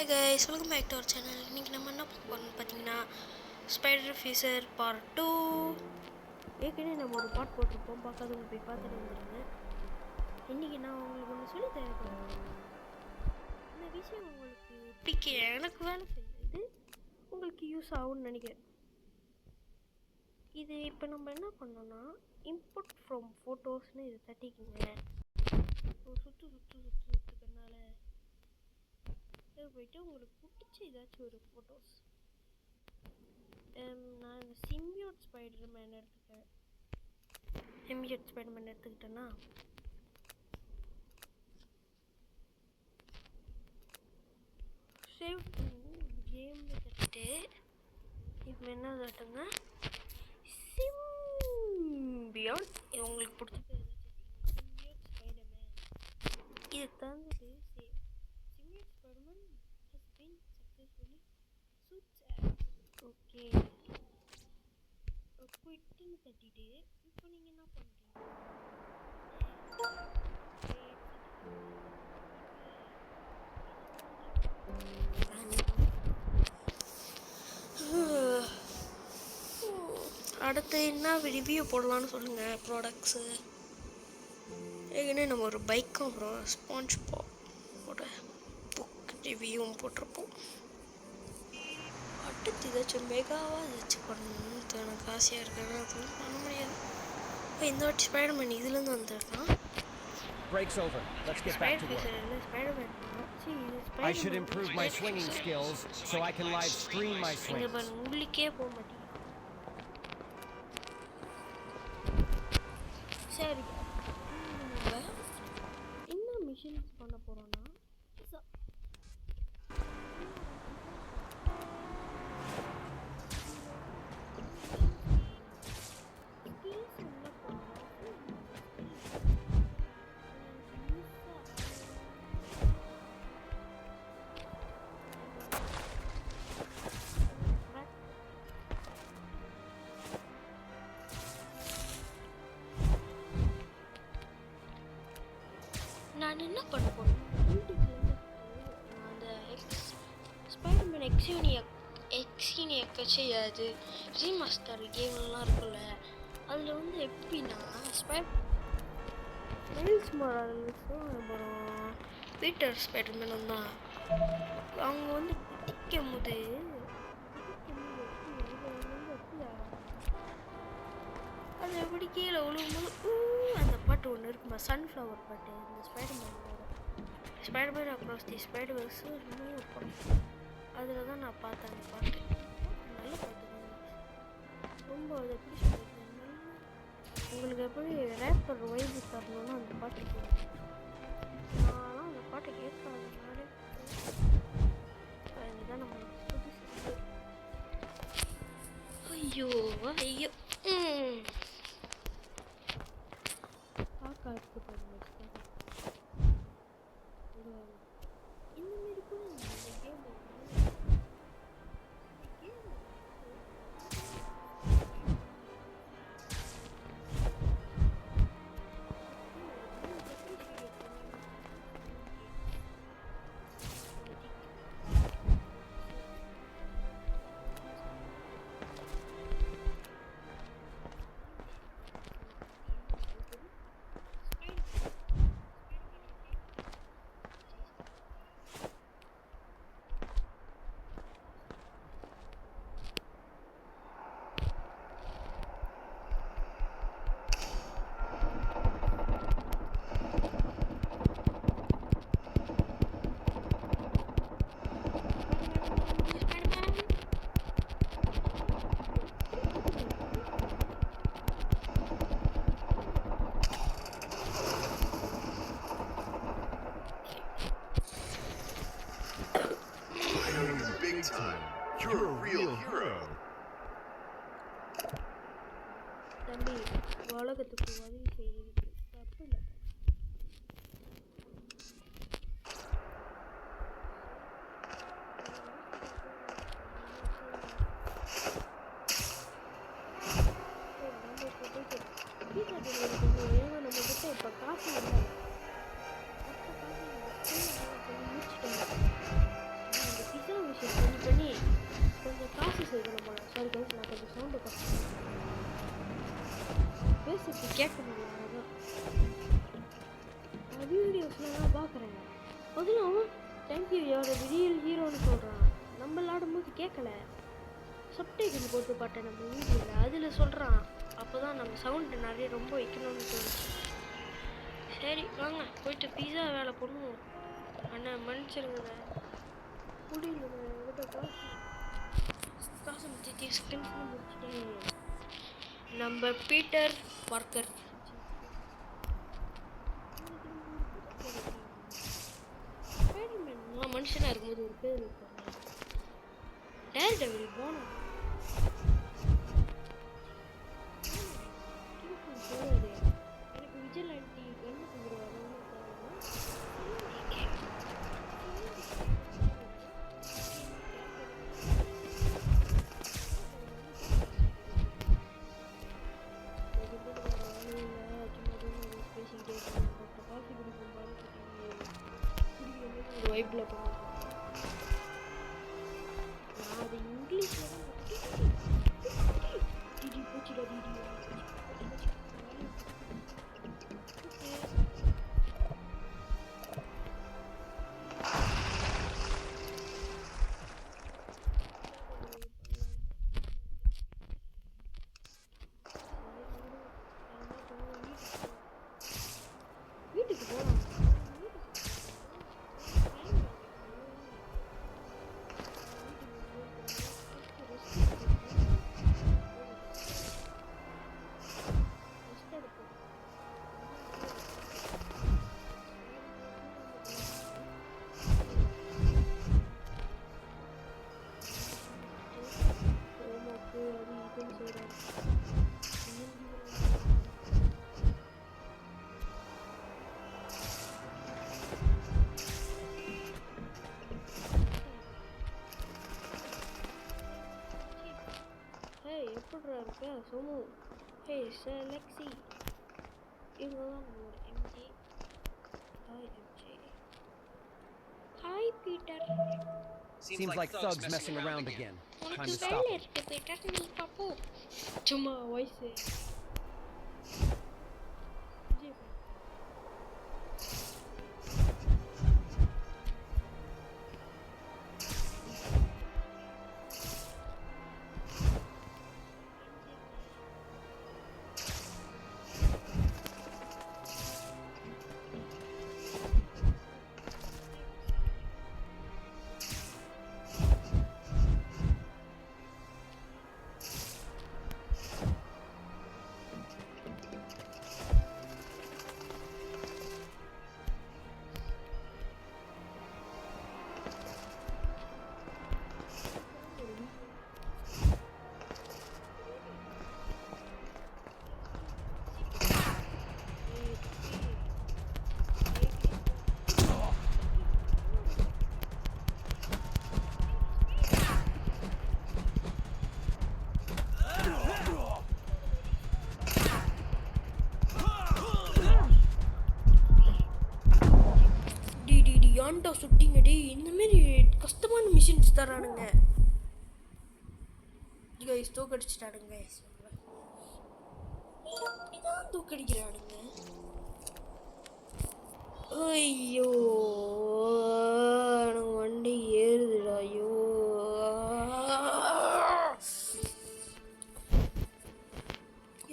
Hi guys, welcome back to our channel. இன்னைக்கு நம்ம என்ன பார்க்க போறோம்னு பார்த்தீங்கன்னா ஸ்பைடர் ஃபிஷர் பார்ட் 2. ஏற்கனவே நம்ம ஒரு பார்ட் போட்டிருப்போம், பார்க்காதவங்க போய் பார்த்துட்டு வந்துடுங்க. இன்னைக்கு நான் உங்களுக்கு ஒன்று சொல்லி தரேன். இந்த விஷயம் உங்களுக்கு பிடிக்க எனக்கு வேலை செய்யுது, உங்களுக்கு யூஸ் ஆகும்னு நினைக்கிறேன். இது இப்போ நம்ம என்ன பண்ணோம்னா இம்போர்ட் ஃப்ரம் ஃபோட்டோஸ்னு இதை தட்டிக்குங்க. சுற்றுக்கனால போயிட்டு உங்களுக்கு பிடிச்ச ஏதாச்சும் ஒரு ஃபோட்டோஸ். நான் இந்த சிம்பியோட் ஸ்பைடர்மேன் எடுத்துக்கிட்டேன்னா சேவ் கேமில் தட்டிட்டு இப்போ என்ன தட்டுங்க, சிம்பியோட். உங்களுக்கு பிடிச்ச சிம்பியோட் ஸ்பைடர்மேன் இது தந்துட்டு symbiote spiderman has been successfully okay குயிட்னு தட்டிட்டு இப்போ நீங்கள் என்ன பண்ணுறீங்க, அடுத்து என்ன ரிவ்யூ போடலான்னு சொல்லுங்கள். ப்ராடக்ட்ஸு ஏற்கனவே நம்ம ஒரு பைக்கும் அப்புறம் ஸ்பாஞ்ச் பாப்போட புக் ரிவ்யூவும் போட்டிருப்போம். அடுத்து ஏதாச்சும் மெகாவாக ஏதாச்சும் பண்ணணும்னு எனக்கு ஆசையாக இருக்குது, அதுவும் பண்ண முடியாது. இப்போ இந்த வாட்டி ஸ்பைடர்மேன் இதுலேருந்து வந்துருக்கான். Break's over. Let's get back to work. I should improve my swinging skills so I can live stream my swings. உங்களுக்கே போக மாட்டேங்குது. சரி, என்ன மிஷின்ஸ் பண்ண போறோம்னா நான் என்ன பண்ண போறேன், அந்த ஸ்பைடர்மேன் எக்ஸீனியக் வச்சு அது ரீமாஸ்டர் கேம்லாம் இருக்குல்ல, அதில் வந்து எப்படின்னா மைல்ஸ் மொராலஸும் அப்புறம் பீட்டர் ஸ்பைடர்மேனும் தான். அவங்க வந்து பிடிக்கும் போது அது எப்படி கீழே விழுகும்போது அந்த பாட்டு ஒன்று இருக்குமா, சன்ஃப்ளவர் பாட்டு. இந்த ஸ்பைடர்மேன் அக்ராஸ் தி ஸ்பைடர்வர்ஸ் இன்னும் ஒரு படம், அதில் தான் நான் பார்த்தேன் அந்த பாட்டு. நல்ல பாட்டு தான், ரொம்ப அது எப்படி சொல்கிறது, உங்களுக்கு எப்படி ரேப்பர் வைப்பு தரணும்னு அந்த பாட்டு கேட்கும். நான்லாம் அந்த பாட்டை கேட்காதனாலே அதுதான் நம்ம புதுசு. ஐயோ ஐயோ காக்கா எடுத்து போடுங்க. இந்த மாரி கூட இந்த game You're a real hero. தம்பி, உலகத்துக்கு உதவி செய்யறது தப்பு இல்லை. நம்ம இப்போ காசு இல்லை, பேசுறது கேட்க முடியும். அதான் வீடியோஸ்லாம் நான் பார்க்குறேன். அதுவும் தேங்க்யூ யாரோட ரியல் ஹீரோன்னு சொல்கிறான். நம்ம விளாடும்போது கேட்கல. சப்டைட்டில் போட்டு பார்த்தேன் நம்ம வீடியோவில், அதில் சொல்கிறான். அப்போ தான் நம்ம சவுண்டு நிறைய ரொம்ப வைக்கணும்னு தோணுச்சு. சரி வாங்க போயிட்டு பீஸா வேலை பண்ணுவோம். அண்ணா மன்னிச்சிருங்க, முடியல காசு முடிச்சு ஸ்கில்ஸ் முடிச்சுட்டு நம்ம பீட்டர் பார்க்கர் ஸ்பைடர்மேன் மனுஷனாக இருக்கும்போது ஒரு பேர் இருப்பாங்க. டேர்டெவில் போனோம். எனக்கு விஜிலாண்டி கண்ணு கொடுக்குறாங்க. வைப்ல போனோம். நான் அது இங்கிலீஷ்ல தான் டிடி போச்சுடா டிடி. வீட்டுக்கு போகலாம். எப்படிரா இருக்க சோமு? ஹே செலக்ஸி, இவங்கதான் நம்மளோட MJ. Hi MJ. Hi Peter. Seems like thugs messing around again. Time to உனக்கு stop வேலை them. இருக்கு பீட்டர், நீ பாப்போ. சும்மா வாய்ஸு ஏன்டா சுட்டிங்க டே? இந்தமாரி கஷ்டமான மிஷின்ஸ் தரானுங்க. கைஸ் தூக்கடிச்சிட்டானுங்க. இப்படிதான் தூக்கடிக்கிறானுங்க. ஐயோ எனக்கு வண்டி ஏறுதுடா. ஐயோ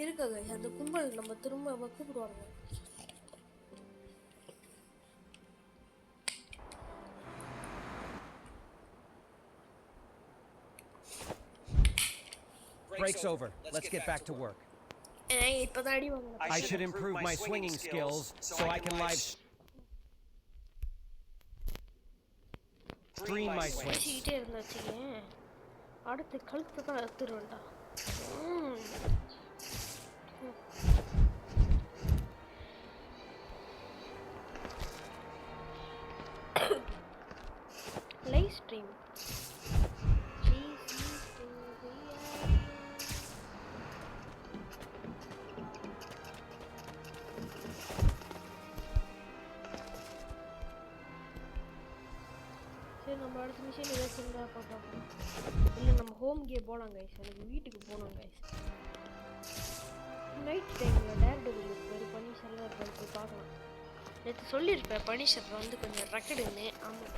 இருக்கா கைஸ், அந்த கும்பல் நம்ம திரும்ப கூப்பிடுவாங்க. Break's over. Let's get back to work. இப்பதான் அடி வாங்குறேன். I should improve my swinging skills so I can live stream my swing. பேசிக்கிட்டே இருந்தாச்சு. அடுத்து கழுத்து தான் எடுத்துருவேன்டா. லைவ் ஸ்ட்ரீம் நம்ம அடுத்த மிஷின் ஏதாச்சும் இருந்தால் பார்க்கலாம். இல்லை நம்ம ஹோம் கே போகலாம் கைஸ். எனக்கு வீட்டுக்கு போகணும் கைஸ். நைட் டைமில் டேர்டெவில் இருப்பார், பனிஷர்லாம் இருப்பார், போய் பார்க்கலாம். நேற்று சொல்லியிருப்பேன் பனிஷர் வந்து கொஞ்சம் ரக்கடுன்னு. ஆமாம்,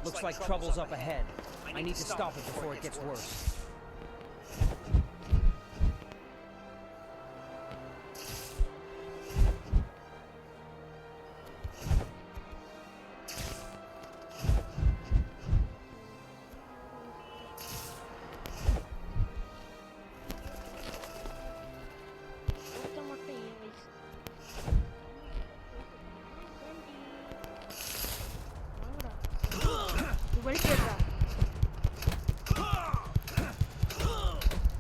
Looks like trouble's up ahead. I need to stop it before it gets worse. மட்டும் ஏன் வயசு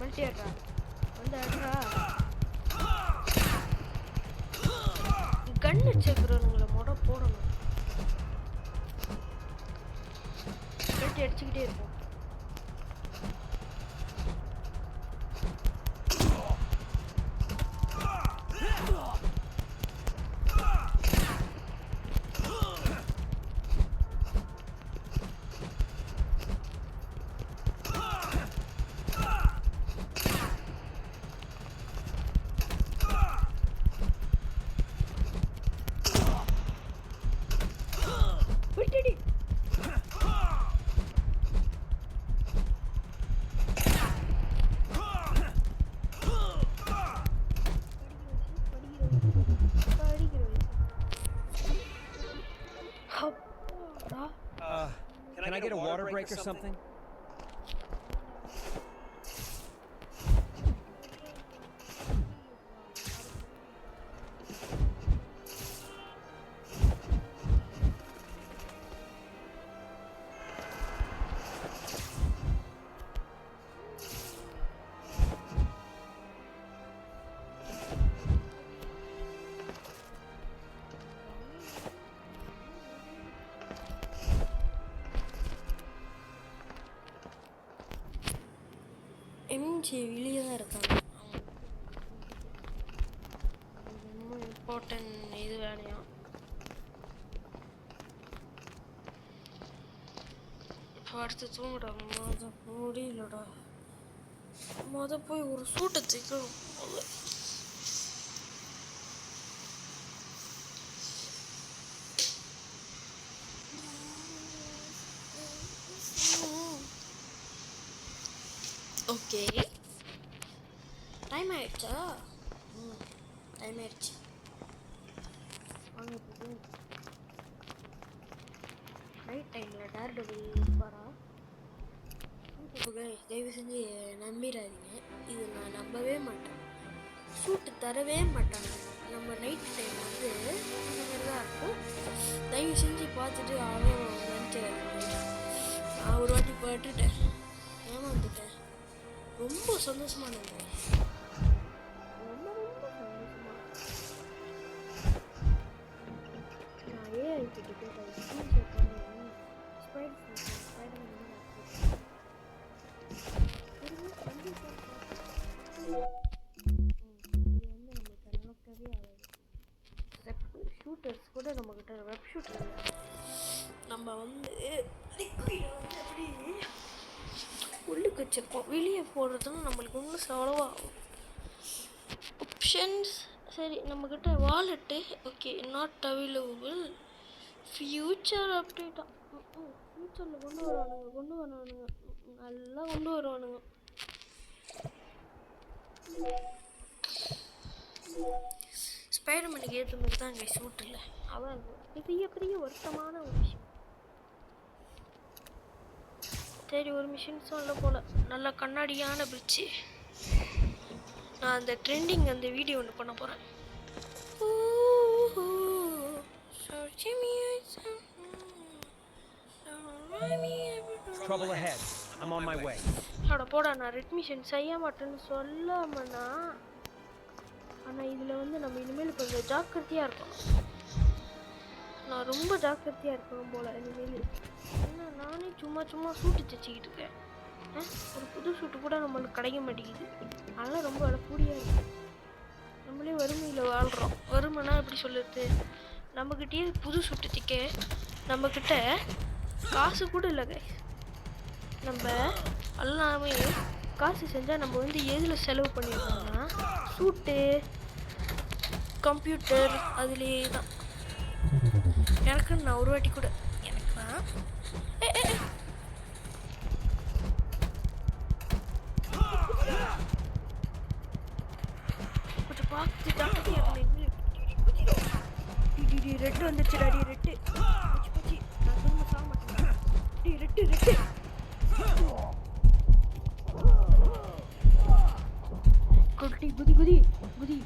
பல்ட்டியர்றா வந்து அட்றா. கன் வச்சுக்கிறவங்களை மொட போடணும். பல்ட்டி அடிச்சுக்கிட்டே இருப்போம். Can I get a water break or something? MG வெளியே தான் இருக்காங்க. ரொம்ப இம்பார்ட்டன்ட் இது வேலையா. இப்போ அடுத்து தூங்குடா. முடியலடா. போய் ஒரு சூட்டை தைக்கணும். ஓகே, டைம் ஆயிடுச்சா? டைம் ஆயிடுச்சு. வாங்க இப்போ நைட் டைமில் டேர்டெவில் பாரா. இப்போ தயவு செஞ்சு நம்பிடாதீங்க, இது நான் நம்பவே மாட்டேன். ஷூட்டு தரவே மாட்டாங்க. நம்ம நைட் டைம் வந்து இந்த மாதிரி தான் இருக்கும். தயவு செஞ்சு பார்த்துட்டு அவன் நினச்சிடாதீங்க. நான் ஒரு வாட்டி பட்டுட்டேன், ஏமாந்துட்டேன். ரொம்ப சந்தோஷமானது, ரொம்ப ரொம்ப சந்தோஷமா. நான் ஏஐ கிட்ட கேட்டேன், ஸ்க்ரீன்ஷாட் பண்ணி ஸ்பைடர் ஷூட்டர்ஸ் கூட நம்மக்கிட்ட வெப் ஷூட்டர் இல்லை. நம்ம வந்து லிக்விட் வந்து அப்படி உள்ளுக்கு வச்சுருக்கோம். வெளியே போடுறதுன்னு நம்மளுக்கு ஒன்றும் செலவாகும். ஆப்ஷன்ஸ் சரி, நம்மக்கிட்ட wallet okay, not available. Future அப்டேட்டா? ஃப்யூச்சரில் கொண்டு வருவானுங்க, நல்லா கொண்டு வருவானுங்க. ஸ்பைடர்மேனுக்கு ஏற்ற மாதிரி தான் இங்கே ஷூட் இல்லை. அதான் பெரிய வருத்தமான ஒரு விஷயம். சரி, ஒரு மிஷின் சொல்ல போல நல்ல கண்ணாடியான பிரிட்ஜு. நான் அந்த ட்ரெண்டிங் அந்த வீடியோ ஒன்று பண்ண போகிறேன். Trouble ahead. I'm on my way. அட போடா, நான் ரெட் மிஷன் செய்ய மாட்டேன்னு சொல்லாமண்ணா. ஆனால் இதில் வந்து நம்ம இனிமேல் கொஞ்சம் ஜாக்கிரதையாக இருக்கணும். நான் ரொம்ப ஜாக்கிரதையாக இருக்கணும் போல் இனிமேல். ஏன்னா நானே சும்மா சூட்டு தைச்சிக்கிட்டு இருக்கேன். ஒரு புது சூட்டு கூட நம்மளுக்கு கிடைக்க மாட்டேங்குது. அதெல்லாம் ரொம்ப விலை கூடியாக இருக்கு. நம்மளே வறுமையில் வாழ்கிறோம். வறுமைனா எப்படி சொல்லுறது, நம்மக்கிட்டே புது சுட்டுத்திக்க நம்மக்கிட்ட காசு கூட இல்லை கைஸ். நம்ம எல்லாமே காசு செஞ்சால் நம்ம வந்து எதில் செலவு பண்ணிடுறோம்னா சூட்டு கம்ப்யூட்டர் அதுலேயே தான். எனக்கு நான் ஒரு வாட்டி கூட எனக்கு தான் கொஞ்சம் பார்த்து ஜாக்கிரதை ரெட்டு வந்துச்சுடா. டி ரெட்டு போச்சு நான் திரும்ப சாக மாட்டேன். டி ரெட்டு குட்டி குதி குதி குதி